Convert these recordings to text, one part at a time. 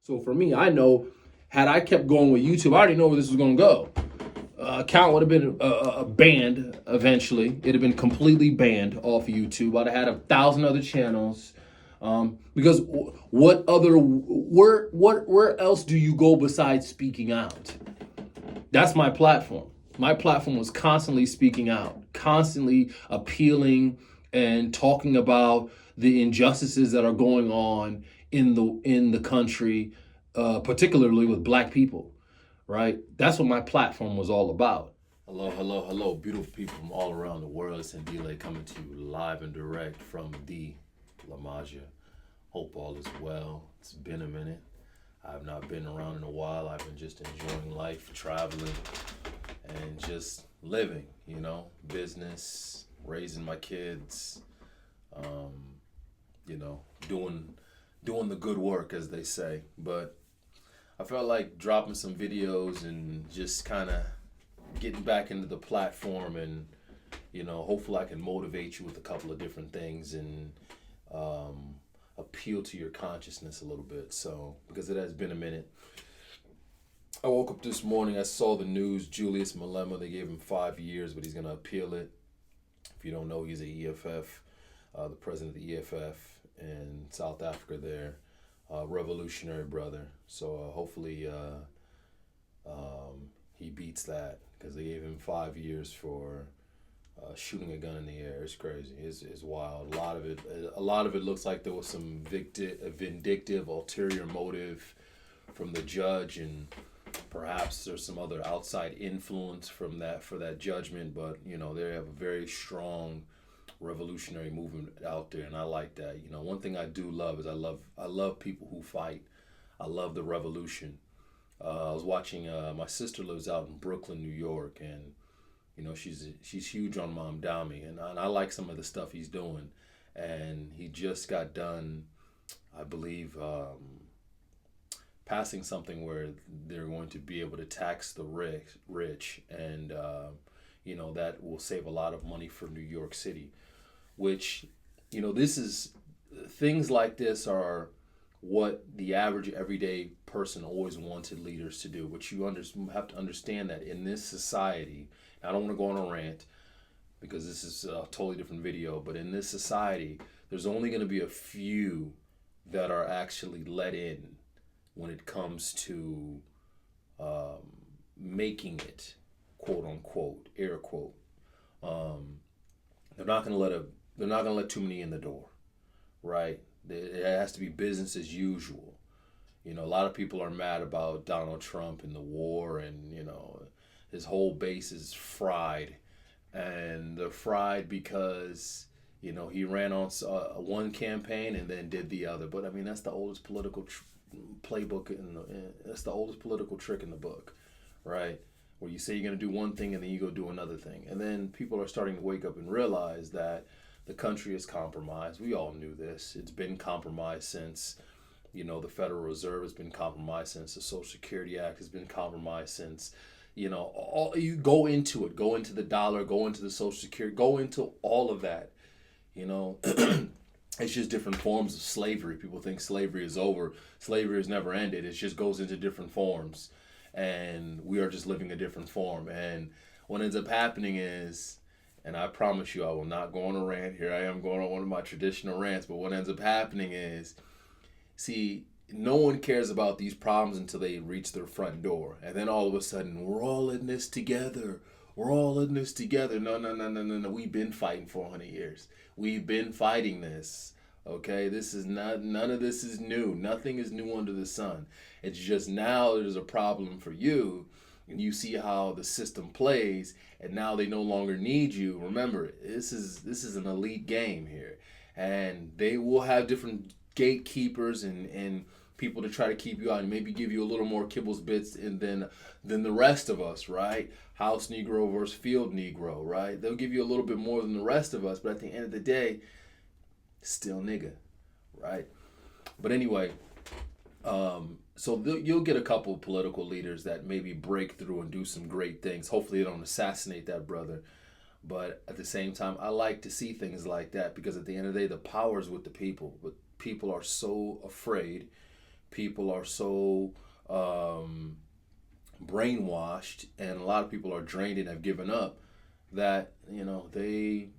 So for me, I know had I kept going with YouTube, I already know where this was going to go. Account would have been banned eventually. It'd have been completely banned off YouTube. I'd have had 1,000 other channels. Because where else do you go besides speaking out? That's my platform. My platform was constantly speaking out, constantly appealing and talking about the injustices that are going on in the country, particularly with Black people. Right? That's what my platform was all about. Hello, hello, hello, beautiful people from all around the world. It's Ndile coming to you live and direct from the LaMaJa. Hope all is well. It's been a minute. I've not been around in a while. I've been just enjoying life, traveling, and just living, business, raising my kids, um, doing the good work, as they say. But I felt like dropping some videos and just kind of getting back into the platform, and hopefully I can motivate you with a couple of different things and appeal to your consciousness a little bit. So because it has been a minute, I woke up this morning, I saw the news. Julius Malema, they gave him 5 years, but he's going to appeal it. If you don't know, he's a EFF, the president of the EFF in South Africa there. Revolutionary brother. So hopefully he beats that, because they gave him 5 years for shooting a gun in the air. It's crazy. It's wild. A lot of it looks like there was some vindictive, ulterior motive from the judge, and perhaps there's some other outside influence from that for that judgment. But they have a very strong revolutionary movement out there, and I like that. One thing I do love is I love people who fight. I love the revolution. I was watching. My sister lives out in Brooklyn, New York, and she's huge on Mom Dami, and I like some of the stuff he's doing. And he just got done, I believe, passing something where they're going to be able to tax the rich, and that will save a lot of money for New York City. Which, this is, things like this are what the average everyday person always wanted leaders to do. But you have to understand that in this society, I don't want to go on a rant because this is a totally different video, but in this society, there's only going to be a few that are actually let in when it comes to making it, quote unquote, air quote. They're not going to let too many in the door, right? It has to be business as usual. A lot of people are mad about Donald Trump and the war, and his whole base is fried, and they're fried because he ran on one campaign and then did the other. But I mean, that's the oldest political playbook that's the oldest political trick in the book, right? Where you say you're going to do one thing and then you go do another thing, and then people are starting to wake up and realize that the country is compromised. We all knew this. It's been compromised since, the Federal Reserve has been compromised since, the Social Security Act has been compromised since, all you go into it, go into the dollar, go into the Social Security, go into all of that, It's just different forms of slavery. People think slavery is over. Slavery has never ended. It just goes into different forms, and we are just living a different form. And what ends up happening is, and I promise you I will not go on a rant. Here I am going on one of my traditional rants. But what ends up happening is, see, no one cares about these problems until they reach their front door. And then all of a sudden, we're all in this together. We're all in this together. No, no, no, no, no, no. We've been fighting 400 years. We've been fighting this. Okay? None of this is new. Nothing is new under the sun. It's just now there's a problem for you, and you see how the system plays, and now they no longer need you. Remember, this is an elite game here, and they will have different gatekeepers and people to try to keep you out and maybe give you a little more kibbles bits than the rest of us, right? House Negro versus Field Negro, right? They'll give you a little bit more than the rest of us, but at the end of the day, still nigga, right? But anyway, so you'll get a couple of political leaders that maybe break through and do some great things. Hopefully they don't assassinate that brother. But at the same time, I like to see things like that, because at the end of the day, the power is with the people. But people are so afraid. people are so brainwashed, and a lot of people are drained and have given up, that they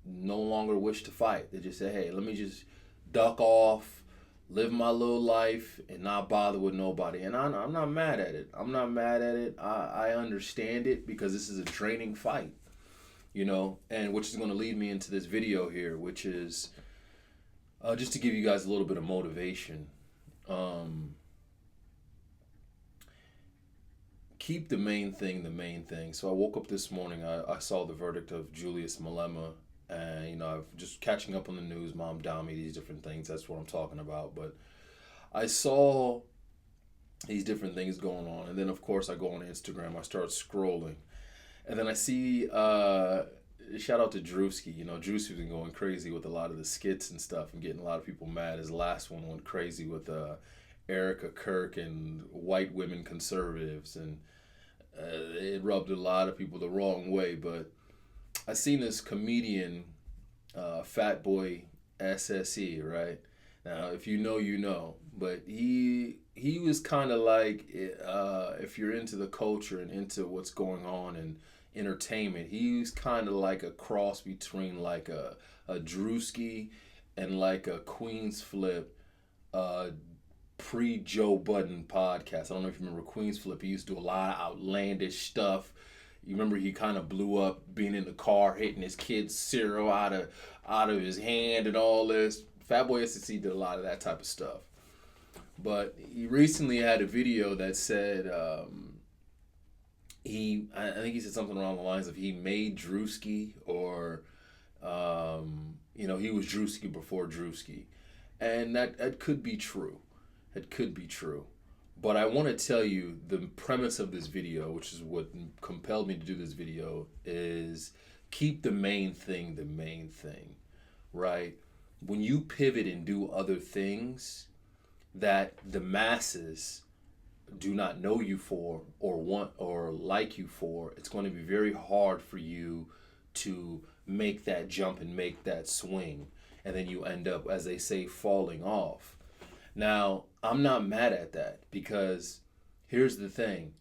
no longer wish to fight. They just say, hey, let me just duck off, live my little life, and not bother with nobody. And I'm not mad at it. I'm not mad at it. I understand it, because this is a draining fight, and which is going to lead me into this video here, which is just to give you guys a little bit of motivation. Keep the main thing the main thing. So I woke up this morning, I saw the verdict of Julius Malema, and I'm just catching up on the news, Mom Dami, these different things. That's what I'm talking about. But I saw these different things going on, and then of course I go on Instagram, I start scrolling, and then I see shout out to Drewski. Drewski's been going crazy with a lot of the skits and stuff and getting a lot of people mad. His last one went crazy with Erica Kirk and white women conservatives, and it rubbed a lot of people the wrong way. But I seen this comedian, Fat Boy SSE, right? Now, if you know, you know. But he was kind of like, if you're into the culture and into what's going on in entertainment, he was kind of like a cross between like a Drewski and like a Queen's Flip pre-Joe Budden podcast. I don't know if you remember Queen's Flip. He used to do a lot of outlandish stuff. You remember he kind of blew up being in the car, hitting his kid's cereal out of his hand and all this. Fatboy SSE did a lot of that type of stuff. But he recently had a video that said I think he said something along the lines of he made Drewski, or he was Drewski before Drewski. And that could be true. It could be true. But I want to tell you the premise of this video, which is what compelled me to do this video, is keep the main thing, right? When you pivot and do other things that the masses do not know you for or want or like you for, it's going to be very hard for you to make that jump and make that swing. And then you end up, as they say, falling off. Now, I'm not mad at that, because here's the thing.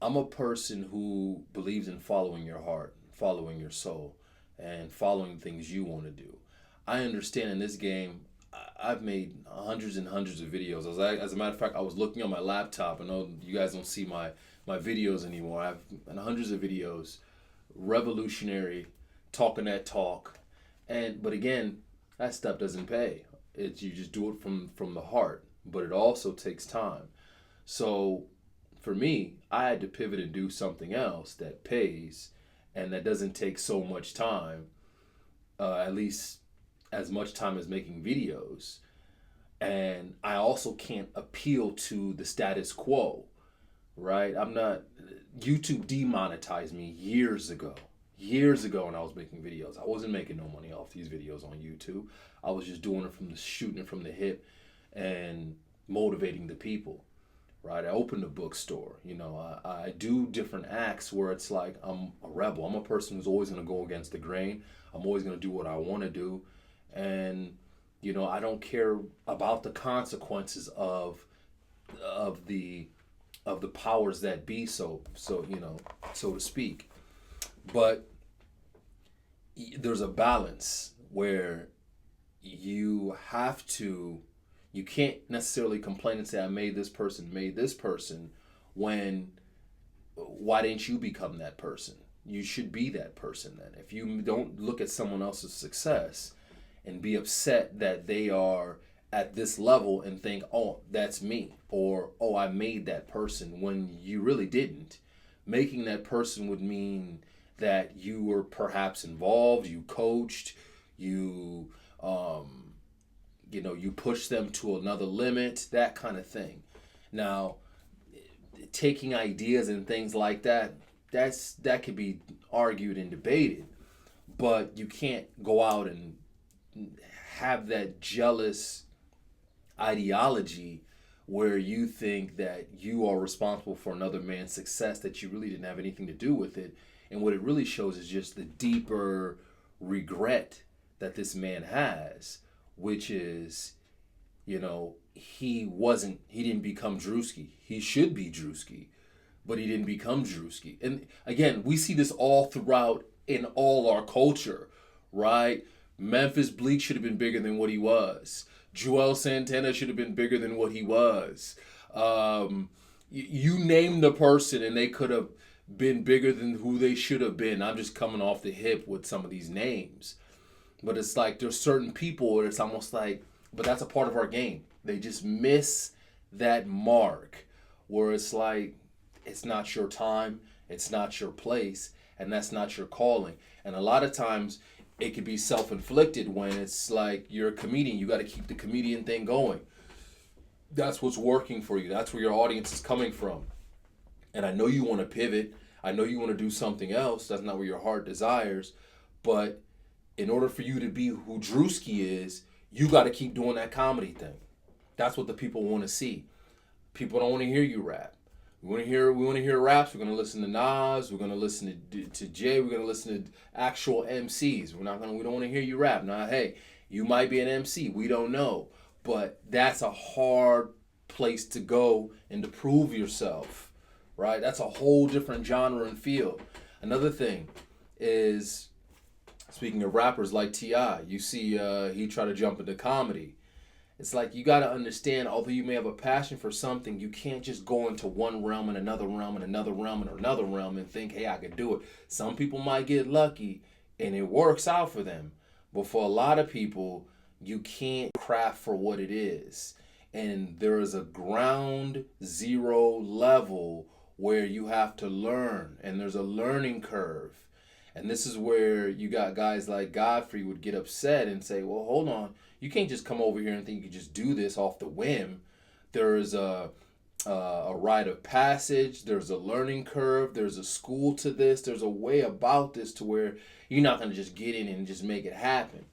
I'm a person who believes in following your heart, following your soul, and following things you want to do. I understand in this game, I've made hundreds and hundreds of videos. As a matter of fact, I was looking on my laptop. I know you guys don't see my videos anymore. I've hundreds of videos, revolutionary, talking that talk. But again, that stuff doesn't pay. You just do it from the heart, but it also takes time. So for me, I had to pivot and do something else that pays and that doesn't take so much time, at least as much time as making videos. And I also can't appeal to the status quo, right? YouTube demonetized me years ago when I was making videos. I wasn't making no money off these videos on YouTube. I was just doing it shooting it from the hip and motivating the people, right? I opened a bookstore. I do different acts where it's like I'm a rebel. I'm a person who's always going to go against the grain. I'm always going to do what I want to do. And, I don't care about the consequences of the powers that be, so to speak. But there's a balance where you can't necessarily complain and say, I made this person, when why didn't you become that person? You should be that person then. If you don't look at someone else's success and be upset that they are at this level and think, oh, that's me, or, oh, I made that person, when you really didn't. Making that person would mean that you were perhaps involved, you coached, you push them to another limit, that kind of thing. Now, taking ideas and things like that could be argued and debated, but you can't go out and have that jealous ideology where you think that you are responsible for another man's success that you really didn't have anything to do with it. And what it really shows is just the deeper regret that this man has, which is You know, he didn't become Drewski. He should be Drewski, but he didn't become Drewski. And again, we see this all throughout in all our culture, right? Memphis Bleak should have been bigger than what he was. Joel Santana should have been bigger than what he was. You name the person and they could have been bigger than who they should have been. I'm just coming off the hip with some of these names. But it's like there's certain people where it's almost like, but that's a part of our game. They just miss that mark where it's like, it's not your time, it's not your place, and that's not your calling. And a lot of times it could be self-inflicted when it's like you're a comedian, you got to keep the comedian thing going. That's what's working for you. That's where your audience is coming from. And I know you want to pivot. I know you want to do something else. That's not what your heart desires. But in order for you to be who Drewski is, you got to keep doing that comedy thing. That's what the people want to see. People don't want to hear you rap. We want to hear raps. We're going to listen to Nas. We're going to listen to Jay. We're going to listen to actual MCs. We don't want to hear you rap. Now, hey, you might be an MC. We don't know. But that's a hard place to go and to prove yourself, right? That's a whole different genre and field. Another thing is, speaking of rappers like T.I., you see he tried to jump into comedy. It's like you got to understand, although you may have a passion for something, you can't just go into one realm and another realm and another realm and another realm and think, hey, I could do it. Some people might get lucky and it works out for them. But for a lot of people, you can't craft for what it is. And there is a ground zero level where you have to learn. And there's a learning curve. And this is where you got guys like Godfrey would get upset and say, well, hold on. You can't just come over here and think you can just do this off the whim. There is a rite of passage. There's a learning curve. There's a school to this. There's a way about this to where you're not going to just get in and just make it happen.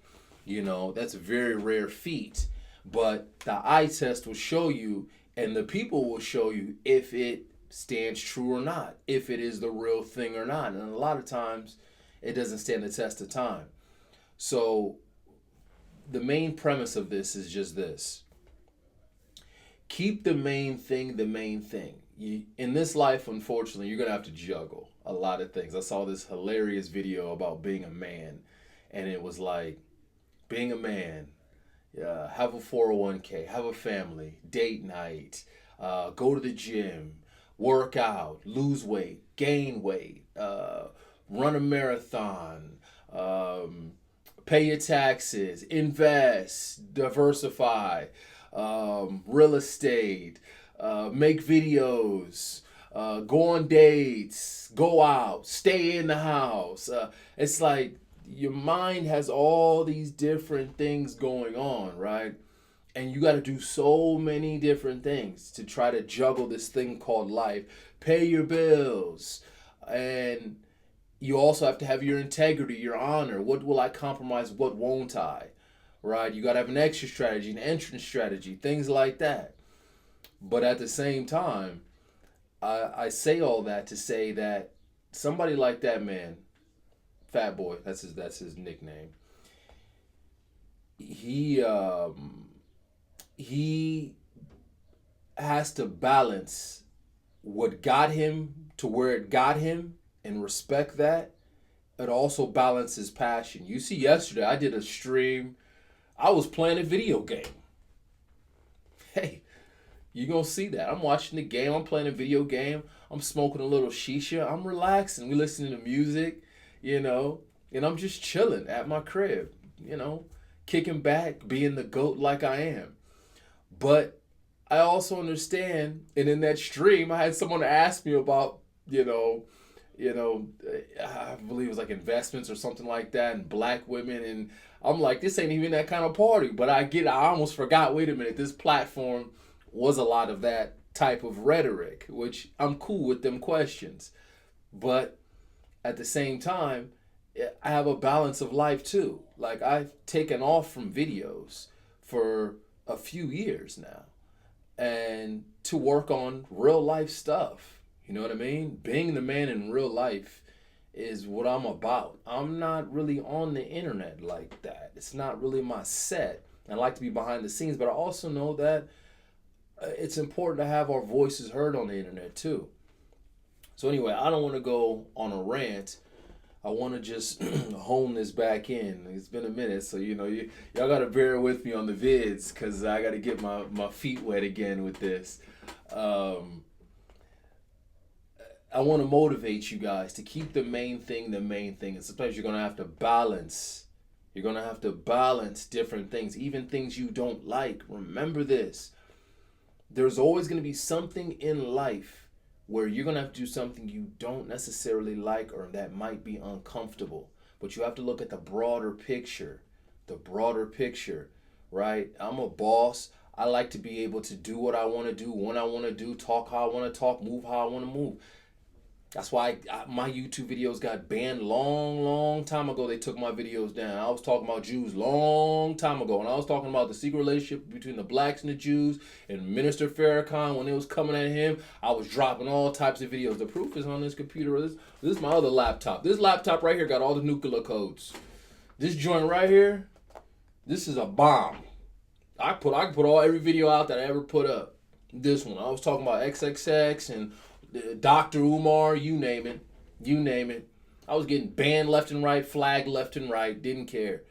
You know, that's a very rare feat. But the eye test will show you, and the people will show you if it stands true or not, if it is the real thing or not. And a lot of times, it doesn't stand the test of time. So the main premise of this is just this. Keep the main thing the main thing. In this life, unfortunately, you're going to have to juggle a lot of things. I saw this hilarious video about being a man, and it was like, being a man, have a 401k, have a family, date night, go to the gym, work out, lose weight, gain weight, run a marathon, pay your taxes, invest, diversify, real estate, make videos, go on dates, go out, stay in the house. It's like your mind has all these different things going on, right? And you got to do so many different things to try to juggle this thing called life, pay your bills, and you also have to have your integrity, your honor. What will I compromise? What won't I? Right? You got to have an exit strategy, an entrance strategy, things like that. But at the same time, I say all that to say that somebody like that man, Fat Boy, that's his nickname. He has to balance what got him to where it got him and respect that. It also balances passion. You see, yesterday I did a stream. I was playing a video game. Hey, you gonna see that. I'm watching the game. I'm playing a video game. I'm smoking a little shisha. I'm relaxing. We listening to music, and I'm just chilling at my crib, kicking back, being the GOAT like I am. But I also understand, and in that stream, I had someone ask me about, I believe it was like investments or something like that, and black women, and I'm like, this ain't even that kind of party. But I almost forgot, wait a minute, this platform was a lot of that type of rhetoric, which I'm cool with them questions. But at the same time, I have a balance of life too. Like, I've taken off from videos for a few years now, and to work on real life stuff. You know what I mean? Being the man in real life is what I'm about. I'm not really on the internet like that. It's not really my set. and I like to be behind the scenes, but I also know that it's important to have our voices heard on the internet too. So anyway, I don't want to go on a rant. I want to just hone this back in. It's been a minute, so y'all got to bear with me on the vids because I got to get my feet wet again with this. I want to motivate you guys to keep the main thing the main thing. And sometimes you're going to have to balance. You're going to have to balance different things, even things you don't like. Remember this. There's always going to be something in life where you're going to have to do something you don't necessarily like or that might be uncomfortable. But you have to look at the broader picture. The broader picture, right? I'm a boss. I like to be able to do what I want to do, when I want to do, talk how I want to talk, move how I want to move. That's why my YouTube videos got banned long time ago. They took my videos down. I was talking about Jews long time ago. And I was talking about the secret relationship between the blacks and the Jews and Minister Farrakhan. When it was coming at him, I was dropping all types of videos. The proof is on this computer. This is my other laptop. This laptop right here got all the nuclear codes. This joint right here, this is a bomb. I can put every video out that I ever put up. This one. I was talking about XXX and Dr. Umar, you name it. I was getting banned left and right, flagged left and right, didn't care.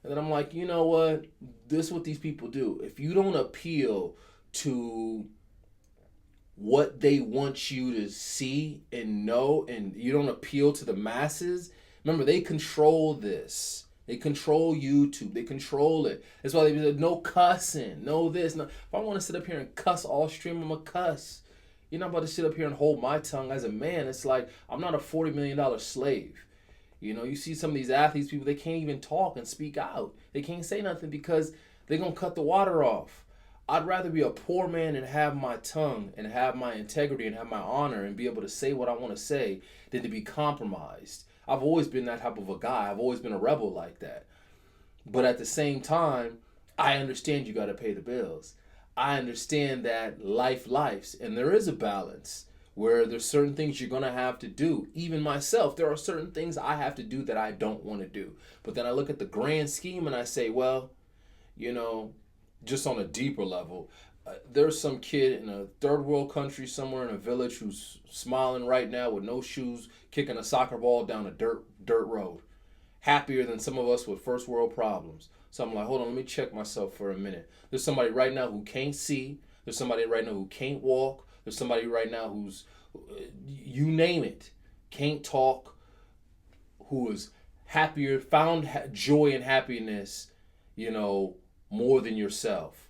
And then I'm like, you know what? This is what these people do. If you don't appeal to what they want you to see and know, and you don't appeal to the masses, remember, they control this. They control YouTube. They control it. That's why they said, no cussing, no this. No. If I want to sit up here and cuss all stream, I'm a cuss. You're not about to sit up here and hold my tongue as a man. It's like, I'm not a $40 million slave. You see some of these athletes, people, they can't even talk and speak out. They can't say nothing because they're going to cut the water off. I'd rather be a poor man and have my tongue and have my integrity and have my honor and be able to say what I want to say than to be compromised. I've always been that type of a guy. I've always been a rebel like that. But at the same time, I understand you got to pay the bills. I understand that life's, and there is a balance where there's certain things you're going to have to do. Even myself, there are certain things I have to do that I don't want to do. But then I look at the grand scheme and I say, well, just on a deeper level, there's some kid in a third world country somewhere in a village who's smiling right now with no shoes, kicking a soccer ball down a dirt road. Happier than some of us with first world problems. So I'm like, hold on, let me check myself for a minute. There's somebody right now who can't see. There's somebody right now who can't walk. There's somebody right now who's, you name it, can't talk, who is happier, found joy and happiness, more than yourself.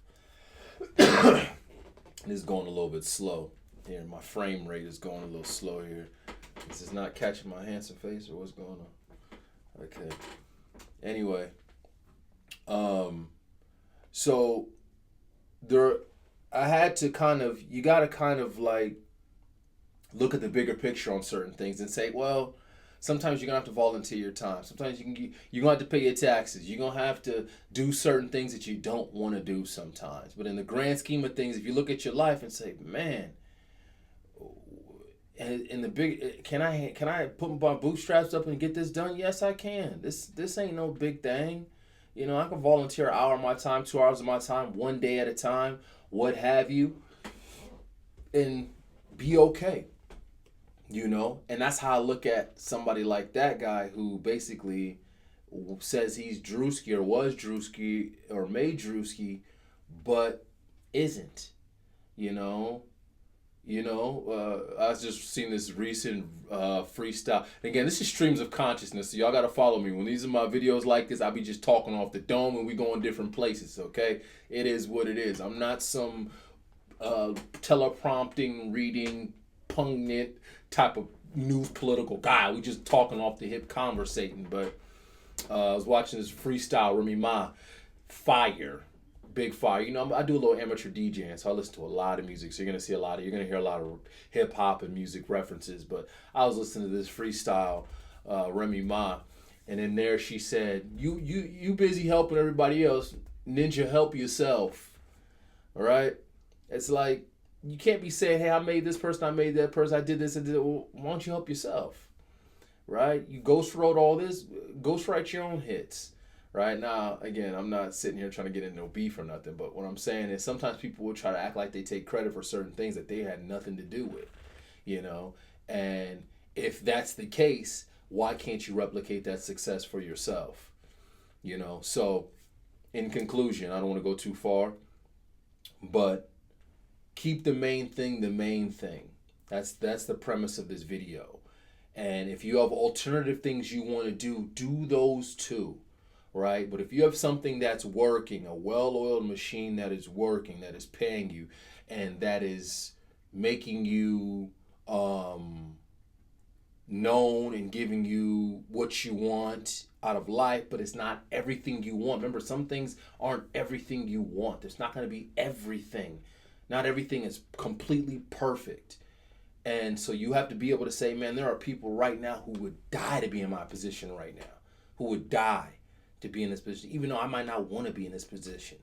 This is going a little bit slow here. My frame rate is going a little slow here. This is not catching my handsome face, or what's going on? Okay. Anyway. So I had to you got to like look at the bigger picture on certain things and say, well, sometimes you're going to have to volunteer your time. Sometimes you're going to have to pay your taxes. You're going to have to do certain things that you don't want to do sometimes. But in the grand scheme of things, if you look at your life and say, man, in the big, can I put my bootstraps up and get this done? Yes, I can. This ain't no big thing. I can volunteer an hour of my time, 2 hours of my time, one day at a time, what have you, and be okay. And that's how I look at somebody like that guy who basically says he's Drewski or was Drewski or made Drewski, but isn't. I was just seeing this recent freestyle. And again, this is streams of consciousness, so y'all got to follow me. When these are my videos like this, I'll be just talking off the dome and we go in different places, okay? It is what it is. I'm not some teleprompting, reading, pundit type of news political guy. We just talking off the hip, conversating. But I was watching this freestyle, LaMaJa, Fire. Big fire. I do a little amateur DJing, so I listen to a lot of music. So you're gonna hear a lot of hip hop and music references. But I was listening to this freestyle, Remy Ma, and in there she said, "You busy helping everybody else, ninja, help yourself." All right. It's like you can't be saying, "Hey, I made this person, I made that person, I did this, I did that." Well, why don't you help yourself? Right? You ghostwrote all this. Ghostwrite your own hits. right? Now, again, I'm not sitting here trying to get into no beef or nothing, but what I'm saying is sometimes people will try to act like they take credit for certain things that they had nothing to do with, you know? And if that's the case, why can't you replicate that success for yourself? You know? So, in conclusion, I don't want to go too far, but keep the main thing the main thing. That's the premise of this video. And if you have alternative things you want to do those too, right? But if you have something that's working, a well-oiled machine that is working, that is paying you, and that is making you known and giving you what you want out of life, but it's not everything you want. Remember, some things aren't everything you want. There's not going to be everything. Not everything is completely perfect. And so you have to be able to say, man, there are people right now who would die to be in my position right now, who would die to be in this position, even though I might not want to be in this position,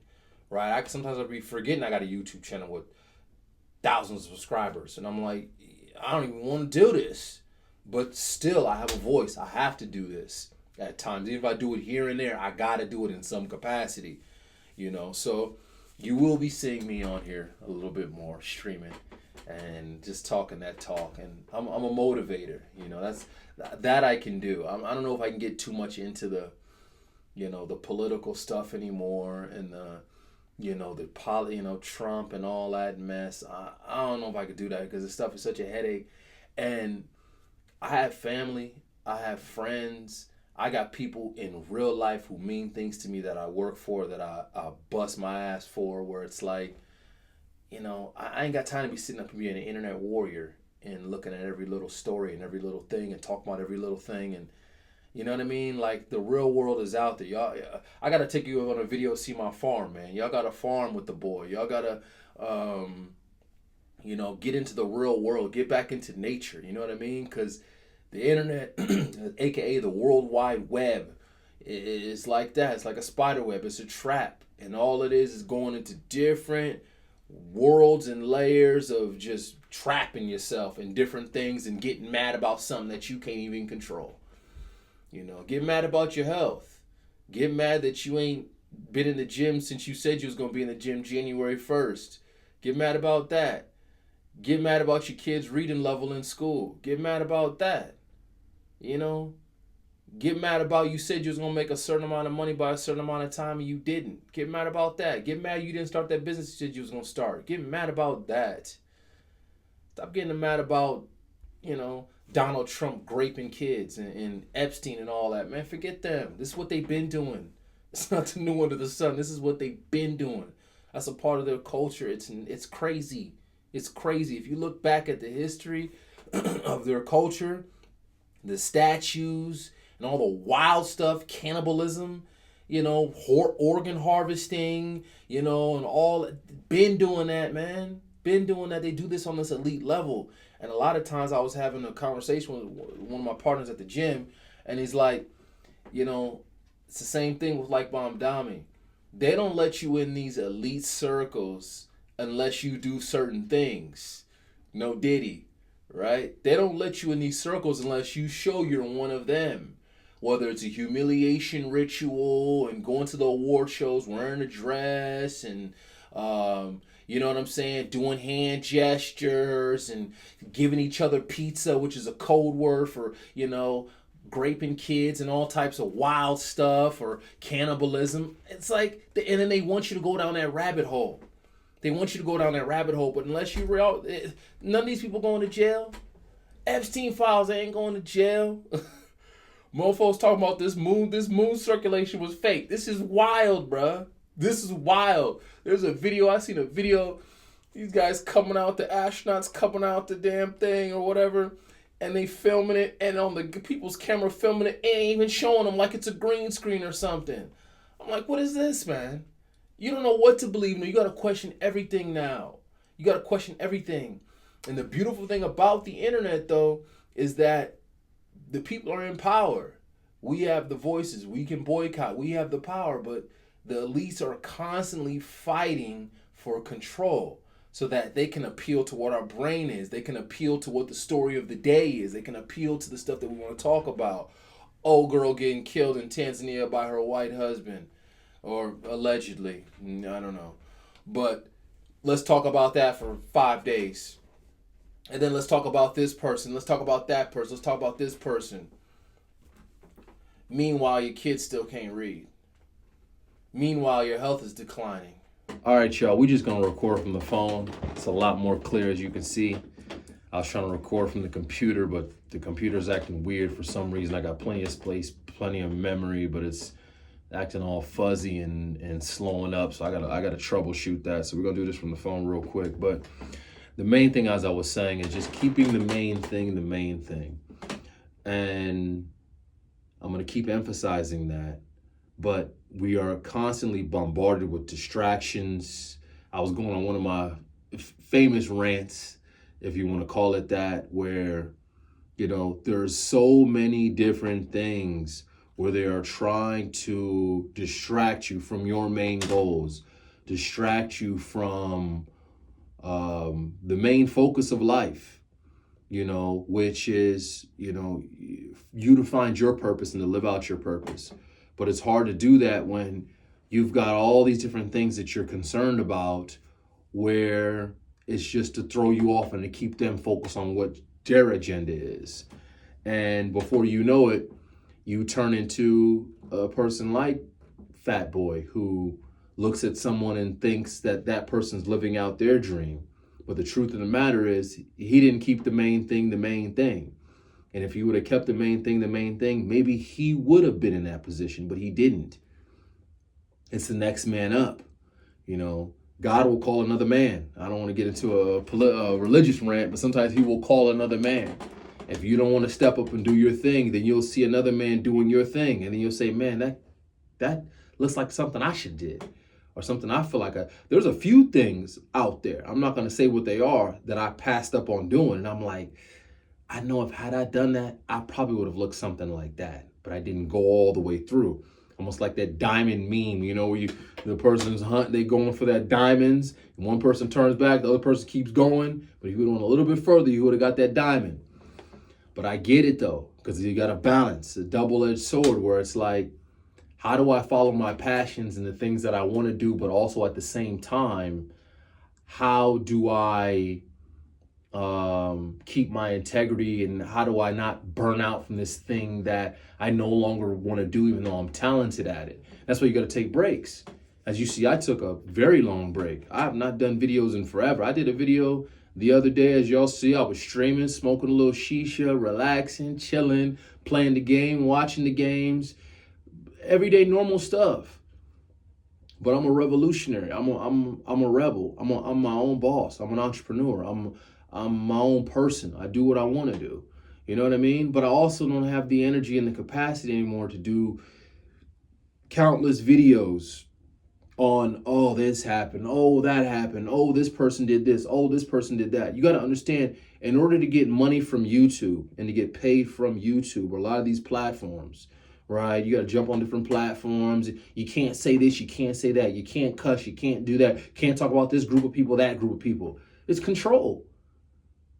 right? Sometimes I'll be forgetting I got a YouTube channel with thousands of subscribers, and I'm like, I don't even want to do this, but still I have a voice. I have to do this at times. Even if I do it here and there, I got to do it in some capacity, you know? So you will be seeing me on here a little bit more, streaming and just talking that talk. And I'm a motivator, you know, that I can do. I don't know if I can get too much into the, you know, the political stuff anymore, and Trump and all that mess. I don't know if I could do that because this stuff is such a headache. And I have family, I have friends, I got people in real life who mean things to me that I work for, that I bust my ass for, where it's like, you know, I ain't got time to be sitting up and being an internet warrior and looking at every little story and every little thing and talking about every little thing. And you know what I mean? Like, the real world is out there. Y'all, I got to take you on a video to see my farm, man. Y'all got to farm with the boy. Y'all got to, get into the real world. Get back into nature. You know what I mean? Because the internet, a.k.a. the World Wide Web, is like that. It's like a spider web. It's a trap. And all it is going into different worlds and layers of just trapping yourself in different things and getting mad about something that you can't even control. You know, get mad about your health. Get mad that you ain't been in the gym since you said you was going to be in the gym January 1st. Get mad about that. Get mad about your kids' reading level in school. Get mad about that. You know, get mad about you said you was going to make a certain amount of money by a certain amount of time and you didn't. Get mad about that. Get mad you didn't start that business you said you was going to start. Get mad about that. Stop getting mad about, Donald Trump raping kids and Epstein and all that. Man, forget them. This is what they've been doing. It's not the new under the sun. This is what they've been doing. That's a part of their culture. It's crazy. It's crazy. If you look back at the history of their culture, the statues and all the wild stuff, cannibalism, organ harvesting, and all, been doing that, man. Been doing that. They do this on this elite level. And a lot of times I was having a conversation with one of my partners at the gym, and he's like, it's the same thing with like Bomb Dami. They don't let you in these elite circles unless you do certain things. No Diddy, right? They don't let you in these circles unless you show you're one of them. Whether it's a humiliation ritual and going to the award shows wearing a dress and, you know what I'm saying, doing hand gestures and giving each other pizza, which is a code word for, raping kids and all types of wild stuff, or cannibalism. It's like, and then they want you to go down that rabbit hole. They want you to go down that rabbit hole, but unless you none of these people going to jail. Epstein files, they ain't going to jail. Mofos talking about this moon circulation was fake. This is wild, bruh. This is wild. There's I seen a video, these guys coming out, the astronauts coming out the damn thing or whatever, and they filming it, and on the people's camera filming it, ain't even showing them like it's a green screen or something. I'm like, what is this, man? You don't know what to believe. You got to question everything now. You got to question everything. And the beautiful thing about the internet, though, is that the people are in power. We have the voices. We can boycott. We have the power. But the elites are constantly fighting for control so that they can appeal to what our brain is. They can appeal to what the story of the day is. They can appeal to the stuff that we want to talk about. old girl getting killed in Tanzania by her white husband, or allegedly. I don't know. But let's talk about that for 5 days. And then let's talk about this person. Let's talk about that person. Let's talk about this person. Meanwhile, your kids still can't read. Meanwhile, your health is declining. All right, y'all. We just going to record from the phone. It's a lot more clear, as you can see. I was trying to record from the computer, but the computer's acting weird for some reason. I got plenty of space, plenty of memory, but it's acting all fuzzy and slowing up. So I gotta troubleshoot that. So we're gonna do this from the phone real quick. But the main thing, as I was saying, is just keeping the main thing. And I'm gonna keep emphasizing that. But we are constantly bombarded with distractions. I was going on one of my famous rants, if you want to call it that, where, there's so many different things where they are trying to distract you from your main goals, distract you from the main focus of life, which is, you to find your purpose and to live out your purpose. But it's hard to do that when you've got all these different things that you're concerned about, where it's just to throw you off and to keep them focused on what their agenda is. And before you know it, you turn into a person like Fat Boy, who looks at someone and thinks that that person's living out their dream. But the truth of the matter is, he didn't keep the main thing the main thing. And if he would have kept the main thing, maybe he would have been in that position, but he didn't. It's the next man up. God will call another man. I don't want to get into a religious rant, but sometimes he will call another man. If you don't want to step up and do your thing, then you'll see another man doing your thing. And then you'll say, man, that looks like something I should do, or something I feel like there's a few things out there. I'm not going to say what they are that I passed up on doing. And I'm like, I know if had I done that, I probably would have looked something like that, but I didn't go all the way through. Almost like that diamond meme, where the person's hunting, they going for that diamonds, and one person turns back, the other person keeps going. But if you would have went a little bit further, you would have got that diamond. But I get it though, because you got to balance, a double-edged sword, where it's like, how do I follow my passions and the things that I want to do, but also at the same time, how do I keep my integrity, and how do I not burn out from this thing that I no longer want to do, even though I'm talented at it? That's why you got to take breaks. As you see, I took a very long break. I have not done videos in forever. I did a video the other day, as y'all see. I was streaming, smoking a little shisha, relaxing, chilling, playing the game, watching the games, everyday normal stuff. But I'm a revolutionary. I'm a rebel. I'm my own boss. I'm an entrepreneur. I'm my own person. I do what I want to do. You know what I mean? But I also don't have the energy and the capacity anymore to do countless videos on, oh, this happened, oh, that happened, oh, this person did this, oh, this person did that. You got to understand, in order to get money from YouTube and to get paid from YouTube, or a lot of these platforms, right? You got to jump on different platforms. You can't say this, you can't say that. You can't cuss, you can't do that. Can't talk about this group of people, that group of people. It's control.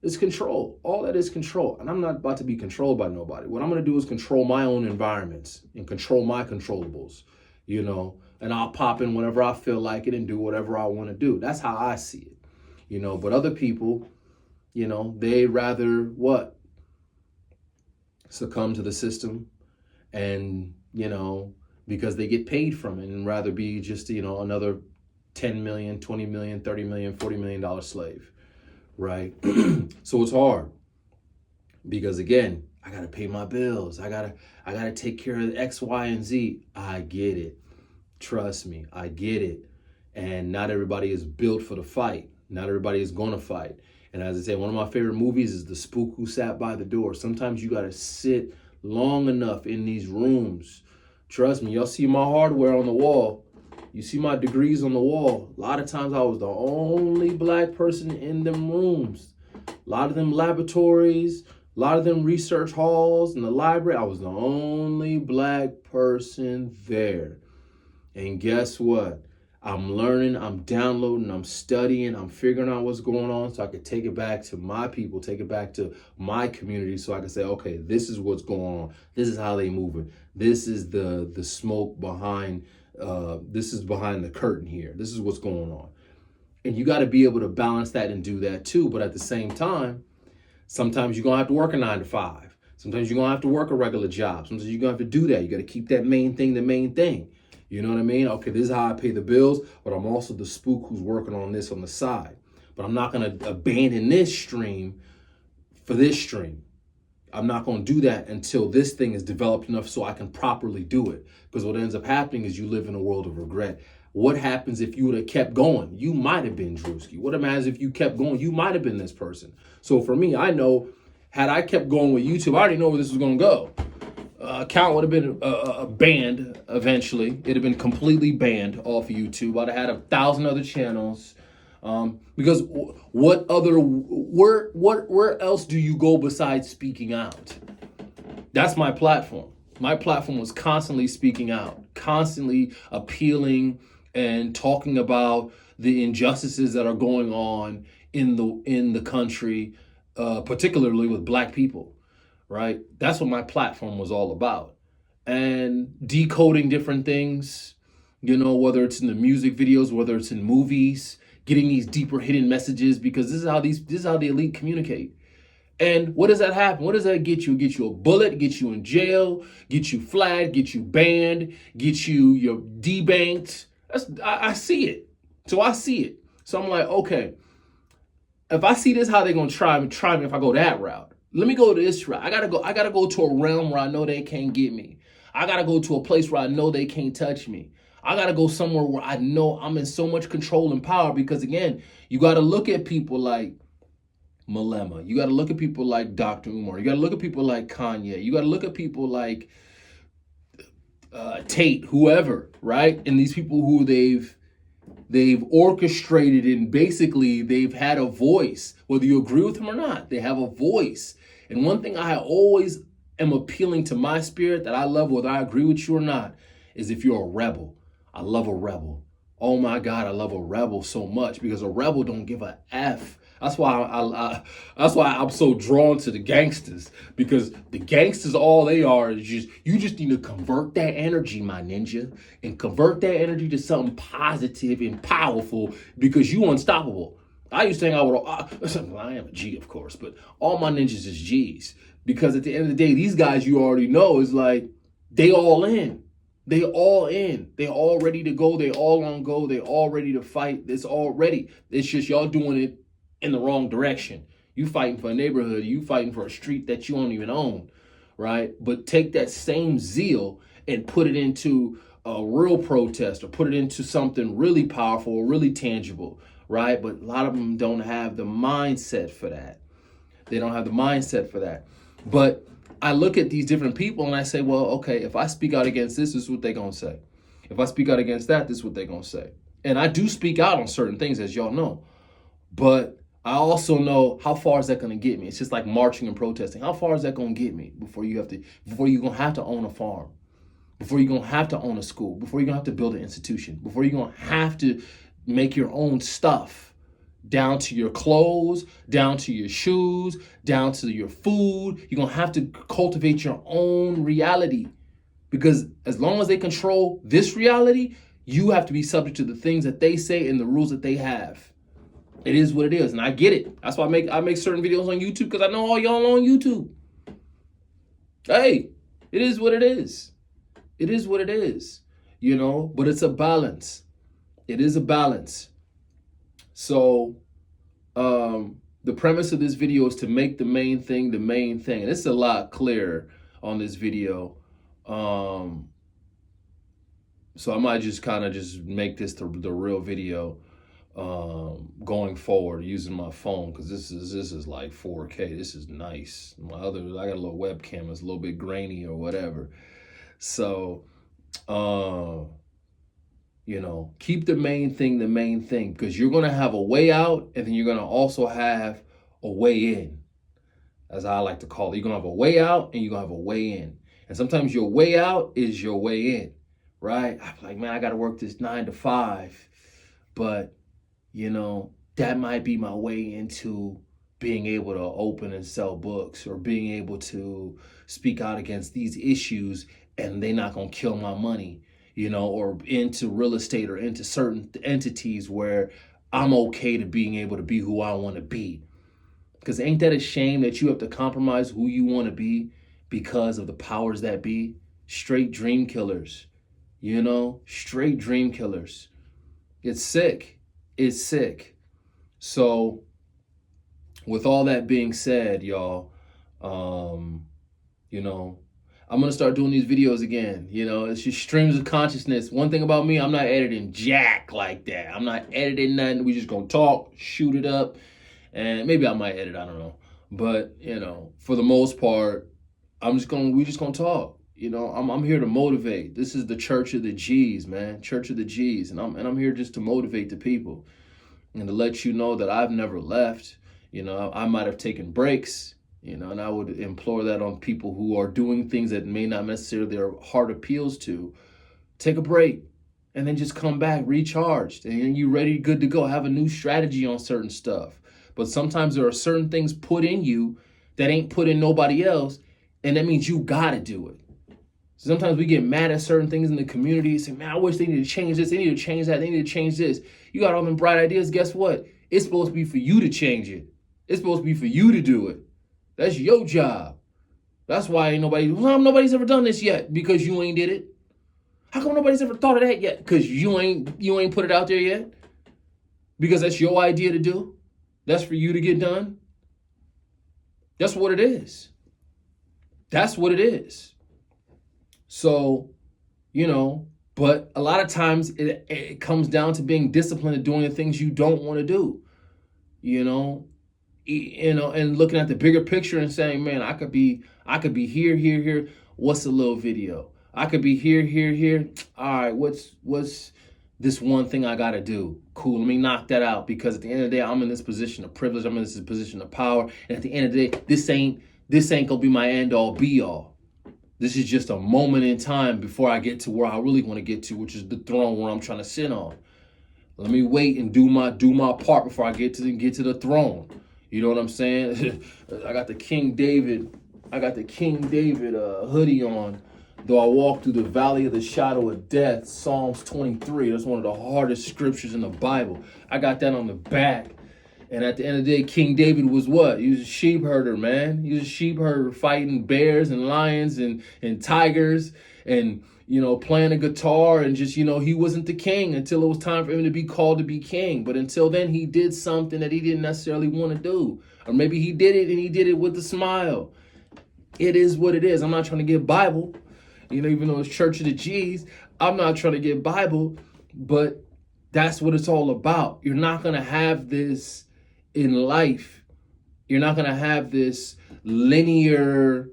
It's control. All that is control. And I'm not about to be controlled by nobody. What I'm going to do is control my own environments and control my controllables, and I'll pop in whenever I feel like it and do whatever I want to do. That's how I see it, but other people, they rather what? Succumb to the system and, because they get paid from it, and rather be just, another 10 million, 20 million, 30 million, $40 million slave. Right? So it's hard because, again, I got to pay my bills. I got to take care of X, Y, and Z. I get it. Trust me, I get it. And not everybody is built for the fight. Not everybody is going to fight. And as I say, one of my favorite movies is The Spook Who Sat by the Door. Sometimes you got to sit long enough in these rooms. Trust me, y'all see my hardware on the wall. You see my degrees on the wall. A lot of times I was the only black person in them rooms. A lot of them laboratories, a lot of them research halls and the library. I was the only black person there. And guess what? I'm learning, I'm downloading, I'm studying, I'm figuring out what's going on so I could take it back to my people, take it back to my community so I can say, okay, this is what's going on. This is how they moving. This is the smoke behind, this is behind the curtain here. This is what's going on. And you got to be able to balance that and do that too. But at the same time, sometimes you're going to have to work a 9 to 5. Sometimes you're going to have to work a regular job. Sometimes you're going to have to do that. You got to keep that main thing the main thing. You know what I mean? Okay, this is how I pay the bills, but I'm also the spook who's working on this on the side. But I'm not going to abandon this stream for this stream. I'm not going to do that until this thing is developed enough so I can properly do it. Because what ends up happening is you live in a world of regret. What happens if you would have kept going? You might have been Drewski. What happens if you kept going? You might have been this person. So for me, I know, had I kept going with YouTube, I already know where this was going to go. Account would have been banned eventually. It'd have been completely banned off of YouTube. I'd have had 1,000 other channels. Because where else do you go besides speaking out? That's my platform. My platform was constantly speaking out, constantly appealing and talking about the injustices that are going on in the country, particularly with Black people. Right? That's what my platform was all about. And decoding different things, whether it's in the music videos, whether it's in movies, getting these deeper hidden messages, because this is how the elite communicate. And what does that happen? What does that get you? It gets you a bullet, get you in jail, get you flagged, get you banned, get you're debanked. I see it. So I see it. So I'm like, okay, if I see this, how they gonna try me if I go that route? Let me go to this route. I gotta go to a realm where I know they can't get me. I gotta go to a place where I know they can't touch me. I gotta go somewhere where I know I'm in so much control and power, because again, you gotta look at people like LaMaJa. You gotta look at people like Dr. Umar. You gotta look at people like Kanye. You gotta look at people like Tate, whoever, right? And these people who they've orchestrated, and basically they've had a voice, whether you agree with them or not. They have a voice. And one thing I always am appealing to my spirit that I love, whether I agree with you or not, is if you're a rebel. I love a rebel. Oh my God, I love a rebel so much, because a rebel don't give a F. That's why that's why I'm so drawn to the gangsters, because the gangsters, all they are is you just need to convert that energy, my ninja, and convert that energy to something positive and powerful, because you unstoppable. I used to think I am a G, of course, but all my ninjas is G's, because at the end of the day, these guys you already know is like, they all in. They all in. They all ready to go. They all on go. They all ready to fight. It's all ready. It's just y'all doing it in the wrong direction. You fighting for a neighborhood. You fighting for a street that you don't even own, right? But take that same zeal and put it into a real protest, or put it into something really powerful, really tangible, right? But a lot of them don't have the mindset for that. They don't have the mindset for that. But I look at these different people and I say, well, okay, if I speak out against this is what they're going to say. If I speak out against that, this is what they're going to say. And I do speak out on certain things, as y'all know. But I also know, how far is that going to get me? It's just like marching and protesting. How far is that going to get me before you're going to have to own a farm, before you're going to have to own a school, before you're going to have to build an institution, before you're going to have to make your own stuff, down to your clothes, down to your shoes, down to your food. You're going to have to cultivate your own reality, because as long as they control this reality, you have to be subject to the things that they say and the rules that they have. It is what it is, and I get it. That's why I make certain videos on YouTube, because I know all y'all on YouTube. Hey, it is what it is. It is what it is, but it's a balance. It is a balance. So the premise of this video is to make the main thing the main thing. And it's a lot clearer on this video. So I might just kind of just make this the real video going forward using my phone, because this is like 4K. This is nice. I got a little webcam. It's a little bit grainy or whatever. So keep the main thing, because you're going to have a way out, and then you're going to also have a way in, as I like to call it. You're going to have a way out, and you're going to have a way in. And sometimes your way out is your way in, right? I'm like, man, I got to work this 9 to 5. But, that might be my way into being able to open and sell books, or being able to speak out against these issues, and they're not going to kill my money, or into real estate or into certain entities where I'm okay to being able to be who I want to be. Because ain't that a shame that you have to compromise who you want to be because of the powers that be? Straight dream killers, straight dream killers. It's sick. It's sick. So with all that being said, y'all, I'm going to start doing these videos again. It's just streams of consciousness. One thing about me, I'm not editing jack like that. I'm not editing nothing. We just going to talk, shoot it up. And maybe I might edit, I don't know. But, for the most part, we just gonna talk. I'm here to motivate. This is the Church of the G's, man. Church of the G's. And I'm here just to motivate the people and to let you know that I've never left. I might have taken breaks, and I would implore that on people who are doing things that may not necessarily their heart appeals to. Take a break and then just come back recharged and you're ready, good to go. Have a new strategy on certain stuff. But sometimes there are certain things put in you that ain't put in nobody else, and that means you gotta do it. Sometimes we get mad at certain things in the community and say, man, I wish they need to change this, they need to change that, they need to change this. You got all them bright ideas, guess what? It's supposed to be for you to change it. It's supposed to be for you to do it. That's your job. That's why nobody's ever done this yet, because you ain't did it. How come nobody's ever thought of that yet? Because you ain't put it out there yet? Because that's your idea to do? That's for you to get done? That's what it is. That's what it is. So, but a lot of times it comes down to being disciplined and doing the things you don't want to do, and looking at the bigger picture and saying, man, I could be here. What's a little video? I could be here. All right, what's this one thing I got to do? Cool, let me knock that out, because at the end of the day, I'm in this position of privilege. I'm in this position of power. And at the end of the day, this ain't going to be my end all be all. This is just a moment in time before I get to where I really want to get to, which is the throne where I'm trying to sit on. Let me wait and do my part before I get to the throne. You know what I'm saying? I got the King David hoodie on. Though I walk through the valley of the shadow of death, Psalms 23. That's one of the hardest scriptures in the Bible. I got that on the back. And at the end of the day, King David was what? He was a sheep herder, man. He was a sheep herder fighting bears and lions and tigers and, playing a guitar. And just, he wasn't the king until it was time for him to be called to be king. But until then, he did something that he didn't necessarily want to do. Or maybe he did it and he did it with a smile. It is what it is. I'm not trying to get Bible. Even though it's Church of the G's, I'm not trying to get Bible, but that's what it's all about. You're not going to have this in life. You're not going to have this linear,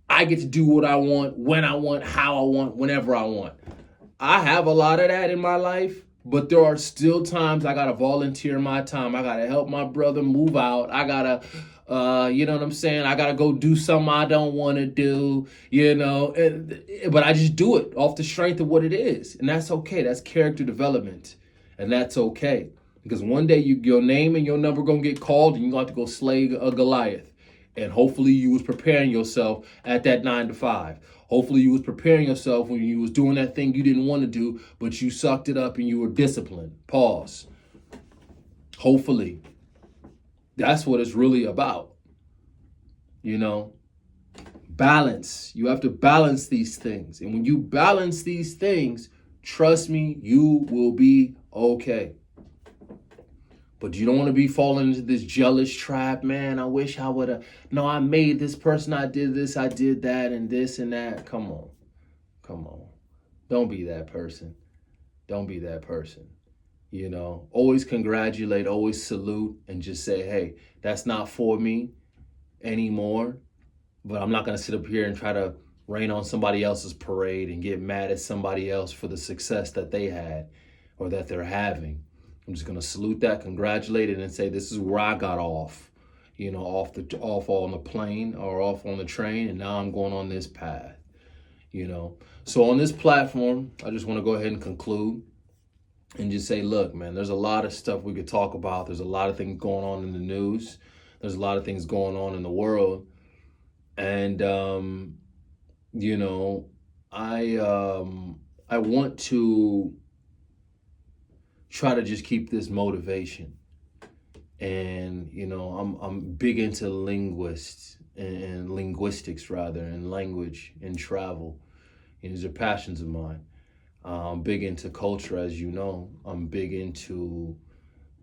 I get to do what I want, when I want, how I want, whenever I want. I have a lot of that in my life, but there are still times I got to volunteer my time. I got to help my brother move out. I got to you know what I'm saying? I got to go do something I don't want to do, but I just do it off the strength of what it is. And that's okay. That's character development. And that's okay. Because one day your name and your number going to get called and you're going to have to go slay a Goliath. And hopefully you was preparing yourself at that 9 to 5. Hopefully you was preparing yourself when you was doing that thing you didn't want to do, but you sucked it up and you were disciplined. Pause. Hopefully. That's what it's really about. Balance. You have to balance these things. And when you balance these things, trust me, you will be okay. But you don't want to be falling into this jealous trap, man. I wish I would have. No, I made this person. I did this. I did that and this and that. Come on. Don't be that person. Always congratulate, always salute, and just say, hey, that's not for me anymore. But I'm not going to sit up here and try to rain on somebody else's parade and get mad at somebody else for the success that they had or that they're having. I'm just going to salute that, congratulate it, and say, this is where I got off, off on the plane or off on the train, and now I'm going on this path, So on this platform, I just want to go ahead and conclude. and just say, look, man, there's a lot of stuff we could talk about. There's a lot of things going on in the news. There's a lot of things going on in the world. And, you know, I want to try to just keep this motivation. And, you know, I'm big into and linguistics rather, and language and travel. And these are passions of mine. I'm big into culture, as you know. I'm big into,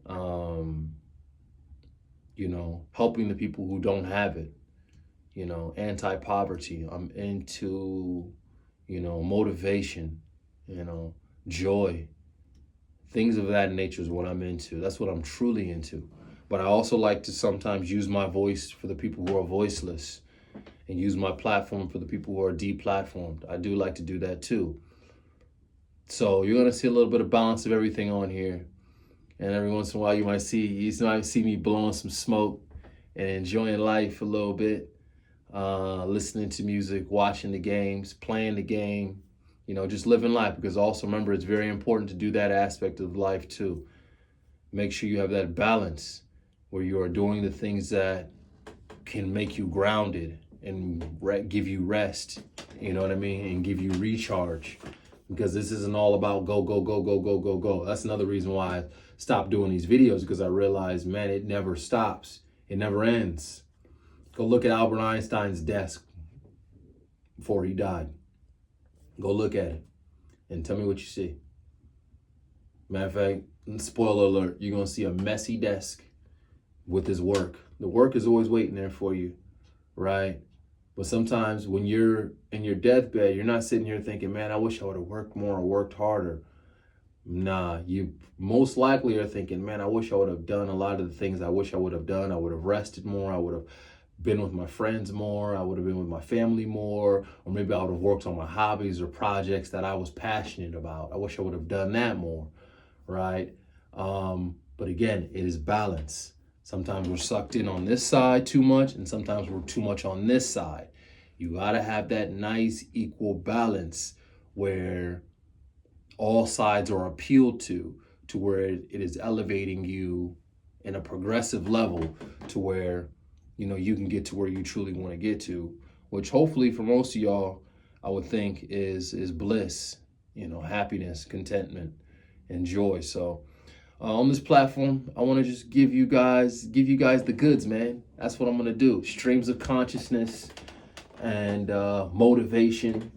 you know, helping the people who don't have it. You know, anti-poverty. I'm into, you know, motivation, you know, joy. Things of that nature is what I'm into. That's what I'm truly into. But I also like to sometimes use my voice for the people who are voiceless, and use my platform for the people who are deplatformed. I do like to do that too. So you're gonna see a little bit of balance of everything on here. And every once in a while you might see me blowing some smoke and enjoying life a little bit. Listening to music, watching the games, playing the game, you know, just living life. Because also remember, it's very important to do that aspect of life too. Make sure you have that balance where you are doing the things that can make you grounded and give you rest, you know what I mean, and give you recharge. Because this isn't all about go, go, go, go, go, go, go. That's another reason why I stopped doing these videos, because I realized, man, it never stops. It never ends. Go look at Albert Einstein's desk before he died. Go look at it and tell me what you see. Matter of fact, spoiler alert, you're going to see a messy desk with his work. The work is always waiting there for you, right? But sometimes when you're in your deathbed, you're not sitting here thinking, man, I wish I would have worked more or worked harder. Nah, you most likely are thinking, man, I wish I would have done a lot of the things I wish I would have done. I would have rested more. I would have been with my friends more. I would have been with my family more. Or maybe I would have worked on my hobbies or projects that I was passionate about. I wish I would have done that more, right? But again, it is balance. Sometimes we're sucked in on this side too much, and sometimes we're too much on this side. You gotta have that nice equal balance where all sides are appealed to where it is elevating you in a progressive level to where, you know, you can get to where you truly want to get to, which hopefully for most of y'all, I would think is bliss, you know, happiness, contentment, and joy. So on this platform, I want to just give you guys the goods, man. That's what I'm going to do. Streams of consciousness and motivation,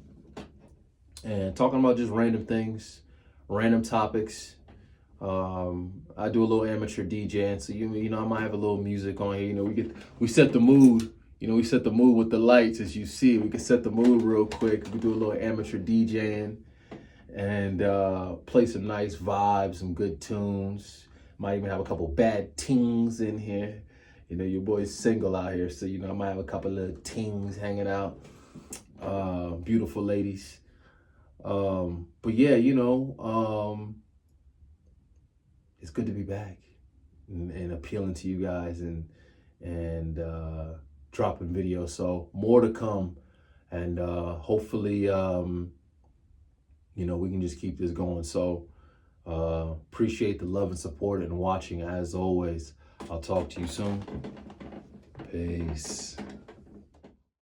and talking about just random things, random topics. I do a little amateur DJing, so you know I might have a little music on here. You know, we set the mood. You know, we set the mood with the lights, as you see. We can set the mood real quick. We do a little amateur DJing and play some nice vibes, some good tunes. Might even have a couple bad tings in here. You know, your boy's single out here, so you know I might have a couple little tings hanging out. Beautiful ladies. But yeah, you know, it's good to be back and appealing to you guys and dropping videos. So more to come, and hopefully, you know, we can just keep this going. So appreciate the love and support and watching as always. I'll talk to you soon. Peace.